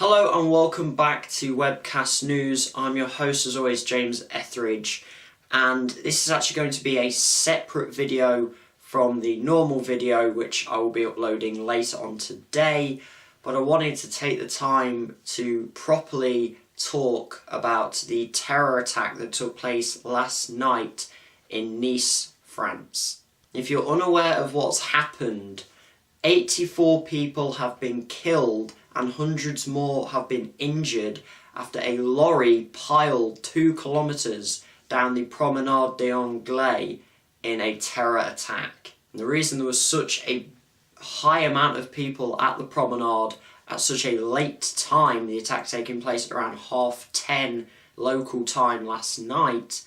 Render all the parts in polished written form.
Hello and welcome back to Webcast News. I'm your host as always, James Etheridge, and this is actually going to be a separate video from the normal video which I will be uploading later on today, but I wanted to take the time to properly talk about the terror attack that took place last night in Nice, France. If you're unaware of what's happened, 84 people have been killed and hundreds more have been injured after a lorry piled 2 kilometres down the Promenade des Anglais in a terror attack. And the reason there was such a high amount of people at the promenade at such a late time, the attack taking place at around 10:30 local time last night,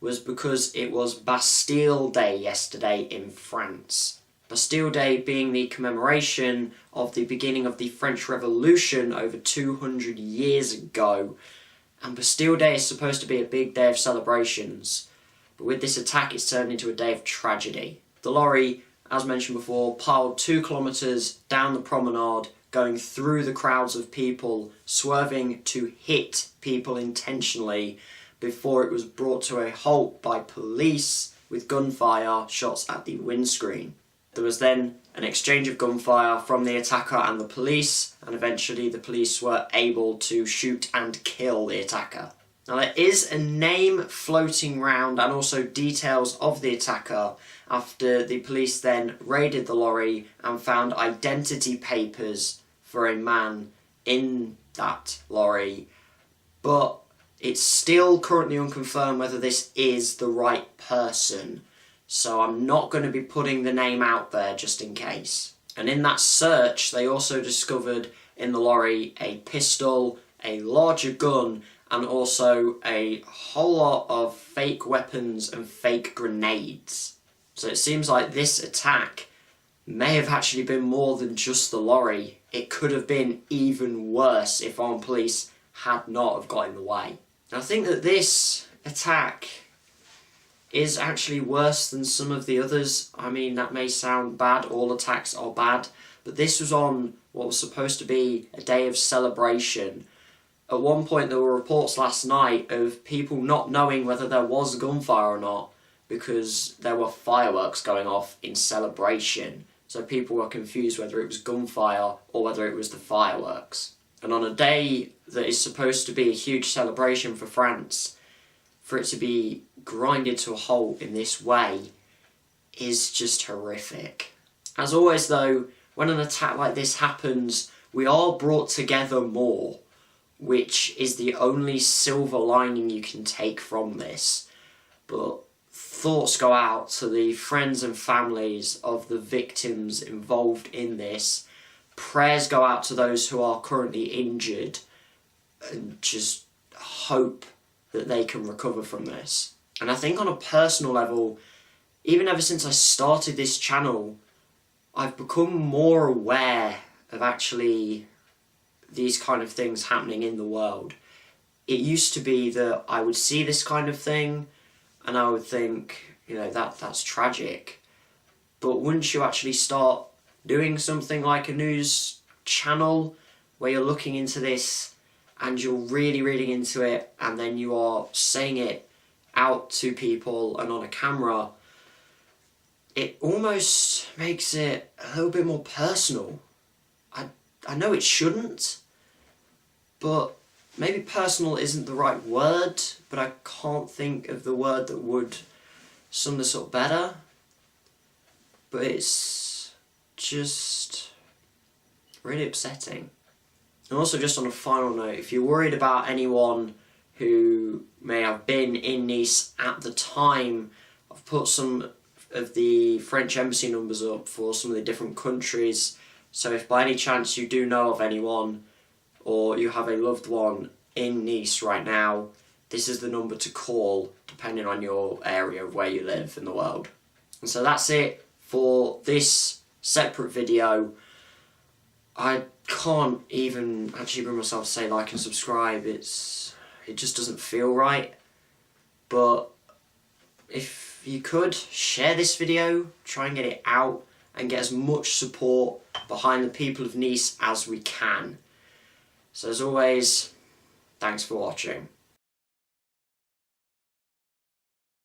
was because it was Bastille Day yesterday in France. Bastille Day being the commemoration of the beginning of the French Revolution over 200 years ago. And Bastille Day is supposed to be a big day of celebrations, but with this attack it's turned into a day of tragedy. The lorry, as mentioned before, piled 2 kilometres down the promenade, going through the crowds of people, swerving to hit people intentionally before it was brought to a halt by police with gunfire shots at the windscreen. There was then an exchange of gunfire from the attacker and the police, and eventually the police were able to shoot and kill the attacker. Now there is a name floating round and also details of the attacker after the police then raided the lorry and found identity papers for a man in that lorry, but it's still currently unconfirmed whether this is the right person. So I'm not going to be putting the name out there just in case. And in that search, they also discovered in the lorry a pistol, a larger gun, and also a whole lot of fake weapons and fake grenades. So it seems like this attack may have actually been more than just the lorry. It could have been even worse if armed police had not have got in the way. And I think that this attack is actually worse than some of the others. I mean, that may sound bad, all attacks are bad, but this was on what was supposed to be a day of celebration. At one point there were reports last night of people not knowing whether there was gunfire or not because there were fireworks going off in celebration. So people were confused whether it was gunfire or whether it was the fireworks. And on a day that is supposed to be a huge celebration for France, for it to be grinded to a halt in this way is just horrific. As always though, when an attack like this happens, we are brought together more, which is the only silver lining you can take from this. But thoughts go out to the friends and families of the victims involved in this. Prayers go out to those who are currently injured, and just hope that they can recover from this. And I think on a personal level, even ever since I started this channel, I've become more aware of actually these kind of things happening in the world. It used to be that I would see this kind of thing and I would think, you know, that's tragic. But once you actually start doing something like a news channel where you're looking into this and you're really reading into it, and then you are saying it out to people and on a camera, it almost makes it a little bit more personal. I know it shouldn't, but maybe personal isn't the right word, but I can't think of the word that would sum this up better. But it's just really upsetting. And also, just on a final note, if you're worried about anyone who may have been in Nice at the time, I've put some of the French embassy numbers up for some of the different countries. So if by any chance you do know of anyone or you have a loved one in Nice right now, this is the number to call depending on your area of where you live in the world. And so that's it for this separate video. I can't even actually bring myself to say like and subscribe. It just doesn't feel right. But if you could share this video, try and get it out and get as much support behind the people of Nice as we can. So as always, thanks for watching.